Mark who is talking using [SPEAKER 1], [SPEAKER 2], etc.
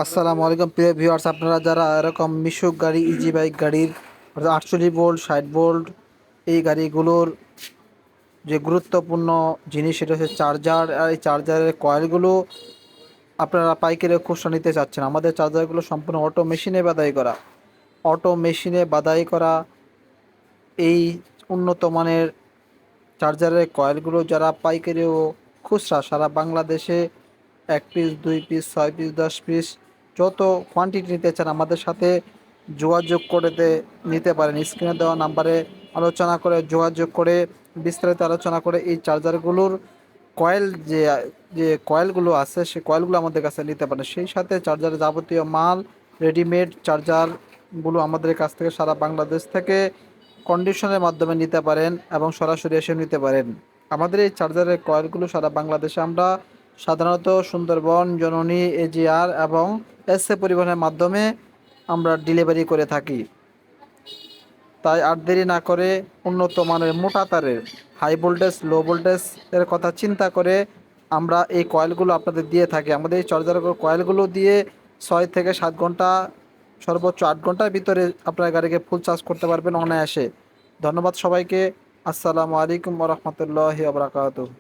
[SPEAKER 1] আসসালামু আলাইকুম প্রিয় ভিউয়ার্স, আপনারা যারা এরকম মিশুক গাড়ি, ইজি বাইক গাড়ির 48 ভোল্ট 60 ভোল্ট এই গাড়িগুলোর যে গুরুত্বপূর্ণ জিনিস সেটা হচ্ছে চার্জার। আর এই চার্জারের কয়েলগুলো আপনারা পাইকারি খুচরা নিতে চাচ্ছেন, আমাদের চার্জারগুলো সম্পূর্ণ অটো মেশিনে বাদাই করা। অটো মেশিনে বাদাই করা এই উন্নত মানের চার্জারের কয়েলগুলো যারা পাইকারি ও খুচরা সারা বাংলাদেশে 1 পিস 2 পিস 6 পিস 10 পিস যত কোয়ান্টিটি নিতে চান আমাদের সাথে যোগাযোগ করে নিতে পারেন। স্ক্রিনে দেওয়া নাম্বারে আলোচনা করে যোগাযোগ করে বিস্তারিত আলোচনা করে এই চার্জারগুলোর কয়েল যে যে কয়েলগুলো আছে সেই কয়েলগুলো আমাদের কাছে নিতে পারেন। সেই সাথে চার্জারের যাবতীয় মাল রেডিমেড চার্জারগুলো আমাদের কাছ থেকে সারা বাংলাদেশ থেকে কন্ডিশনের মাধ্যমে নিতে পারেন এবং সরাসরি এসে নিতে পারেন। আমাদের এই চার্জারের কয়েলগুলো সারা বাংলাদেশে আমরা সাধারণত সুন্দরবন, জননী, এজিআর এবং এসএ পরিবহনের মাধ্যমে আমরা ডেলিভারি করে থাকি। তাই আর দেরি না করে উন্নত মানের মোটা তারের হাই ভোল্টেজ লো ভোল্টেজ এর কথা চিন্তা করে আমরা এই কয়েলগুলো আপনাদের দিয়ে থাকি। আমাদের এই চার্জার কয়েলগুলো দিয়ে 6 থেকে 7 ঘন্টা, সর্বোচ্চ 8 ঘন্টার ভিতরে আপনার গাড়িকে ফুল চার্জ করতে পারবেন অনায়াসে। ধন্যবাদ সবাইকে। আসসালামু আলাইকুম ওয়া রাহমাতুল্লাহি ওয়া বারাকাতুহু।